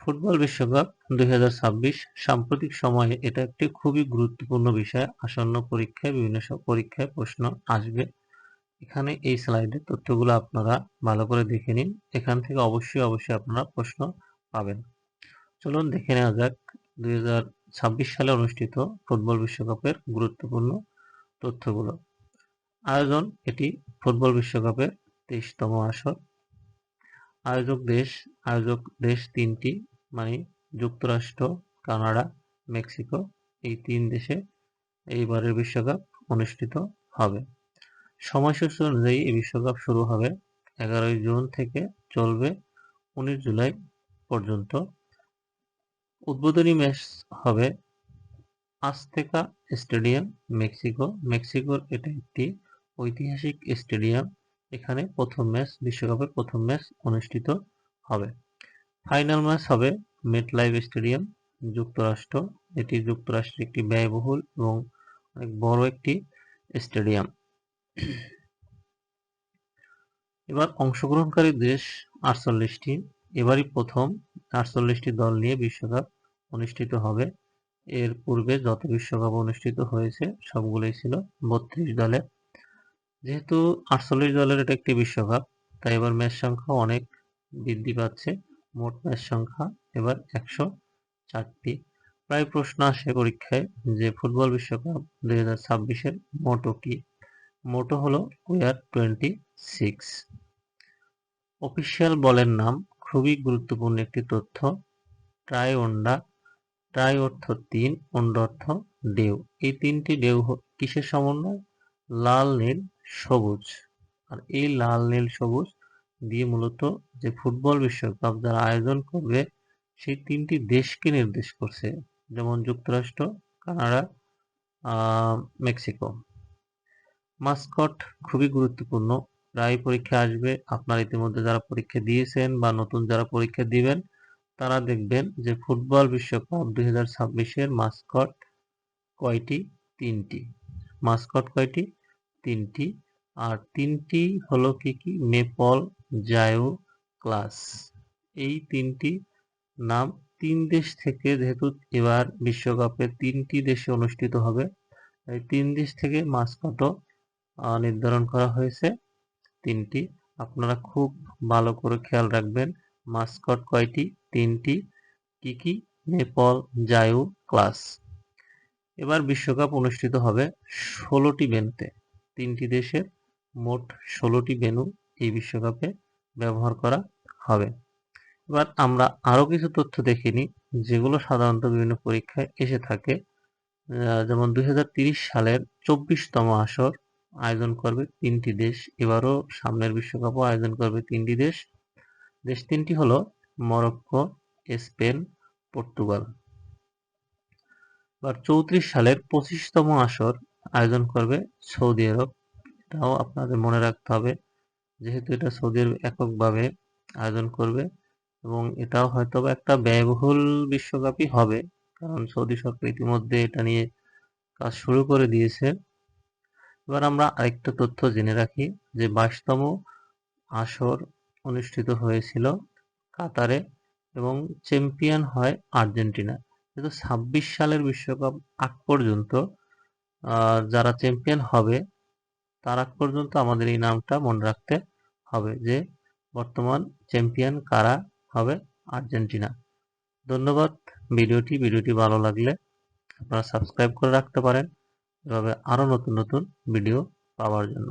Football বিশ্বকাপ 2026 সাম্প্রতিক সময়ে এটা একটি খুবই গুরুত্বপূর্ণ বিষয়। আসন্ন পরীক্ষায় বিভিন্ন সব পরীক্ষায় প্রশ্ন আসবে। এখানে এই স্লাইডে তথ্যগুলো আপনারা ভালো করে দেখে নিন। এখান থেকে অবশ্যই আপনারা প্রশ্ন পাবেন। চলুন দেখে নেওয়া যাক 2026 সালে অনুষ্ঠিত ফুটবল বিশ্বকাপের গুরুত্বপূর্ণ তথ্যগুলো। আয়োজন এটি ফুটবল বিশ্বকাপের 23তম আসর। আয়োজক দেশ তিনটি, মানে যুক্তরাষ্ট্র, কানাডা, মেক্সিকো। এই তিন দেশে এইবারের বিশ্বকাপ অনুষ্ঠিত হবে। সময়সূচি অনুযায়ী এই বিশ্বকাপ শুরু হবে 11 জুন থেকে চলবে 19 জুলাই পর্যন্ত। উদ্বোধনী ম্যাচ হবে আজতেকা স্টেডিয়াম, মেক্সিকোর এটা একটি ঐতিহাসিক স্টেডিয়াম। এখানে বিশ্বকাপের প্রথম ম্যাচ অনুষ্ঠিত হবে। ফাইনাল ম্যাচ হবে মেটলাইফ স্টেডিয়াম, যুক্তরাষ্ট্র। এটি যুক্তরাষ্ট্রের একটি ব্যয়বহুল এবং অনেক বড় একটি স্টেডিয়াম। এবার অংশগ্রহণকারী দেশ 48টি। এবারই প্রথম 48টি দল নিয়ে বিশ্বকাপ অনুষ্ঠিত হবে। এর পূর্বে যত বিশ্বকাপ অনুষ্ঠিত হয়েছে সবগুলোই ছিল 32 দলের। যেহেতু 48 দলের এটা একটি বিশ্বকাপ, তাই এবার ম্যাচ সংখ্যা অনেক বৃদ্ধি পাচ্ছে। মোট ম্যাচ সংখ্যা এবার 104টি। প্রায় প্রশ্ন আসে পরীক্ষায় যে ফুটবল বিশ্বকাপ 2026-এর মোটো কি? মোটো হলো উই আর 26। অফিসিয়াল বলের নাম খুবই গুরুত্বপূর্ণ একটি তথ্য। ট্রাইওন্ডা। ট্রাই অর্থ তিন, ওন্ডা অর্থ ঢেউ। এই তিনটি ঢেউ কিসের সমন্বয়? লাল, নীল, সবুজ। আর এই লাল, নীল, সবুজ দিয়ে মূলত যে ফুটবল বিশ্বকাপ যারা আয়োজন করবে সেই তিনটি দেশকে নির্দেশ করছে, যেমন যুক্তরাষ্ট্র, কানাডা, মেক্সিকো। মাস্কট খুবই গুরুত্বপূর্ণ, প্রায় পরীক্ষা আসবে। আপনারা ইতিমধ্যে যারা পরীক্ষা দিয়েছেন বা নতুন যারা পরীক্ষা দিবেন তারা দেখবেন যে ফুটবল বিশ্বকাপ 2026-এর মাস্কট কয়টি? তিনটি। মাস্কট কয়টি? তিনটি। আর তিনটি হলো কি? মেপল, জায়ু, ক্লাস। এই তিনটি নাম তিন দেশ থেকে, যেহেতু এবার বিশ্বকাপে তিনটি দেশে অনুষ্ঠিত হবে, এই তিন দেশ থেকে মাস্কটও নির্ধারণ করা হয়েছে তিনটি। আপনারা খুব ভালো করে খেয়াল রাখবেন মাস্কট কয়টি? তিনটি। কি? নেপাল, জায়ু, ক্লাস। এবার বিশ্বকাপ অনুষ্ঠিত হবে 16টি ভেন্যুতে। তিনটি দেশের মোট 16টি ভেন্যু এই বিশ্বকাপে ব্যবহার করা হবে। এবার আমরা আরো কিছু তথ্য দেখে নিই যেগুলো সাধারণত বিভিন্ন পরীক্ষায় এসে থাকে। যেমন 2030 সালের 24তম আসর আয়োজন করবে তিনটি দেশ। এবারও সামনের বিশ্বকাপও আয়োজন করবে তিনটি দেশ। দেশ তিনটি হলো মরক্কো, স্পেন, পর্তুগাল। এবার 34 সালের 25তম আসর আয়োজন করবে সৌদি আরব। এটাও আপনাদের মনে রাখতে হবে, যেহেতু এটা সৌদি আরব এককভাবে আয়োজন করবে এবং এটাও হয়তো একটা ব্যয়বহুল বিশ্বকাপই হবে, কারণ সৌদি সরকার ইতিমধ্যে এটা নিয়ে কাজ শুরু করে দিয়েছে। এবার আমরা আরেকটা তথ্য জেনে রাখি যে 22তম আসর অনুষ্ঠিত হয়েছিল কাতারে এবং চ্যাম্পিয়ন হয় আর্জেন্টিনা। কিন্তু 26 সালের বিশ্বকাপ আগ পর্যন্ত যারা চ্যাম্পিয়ন হবে তার আগ পর্যন্ত আমাদের এই নামটা মনে রাখতে হবে যে বর্তমান চ্যাম্পিয়ন কারা হবে? আর্জেন্টিনা। ধন্যবাদ। ভিডিওটি ভালো লাগলে আপনারা সাবস্ক্রাইব করে রাখতে পারেন, এভাবে আরো নতুন ভিডিও পাওয়ার জন্য।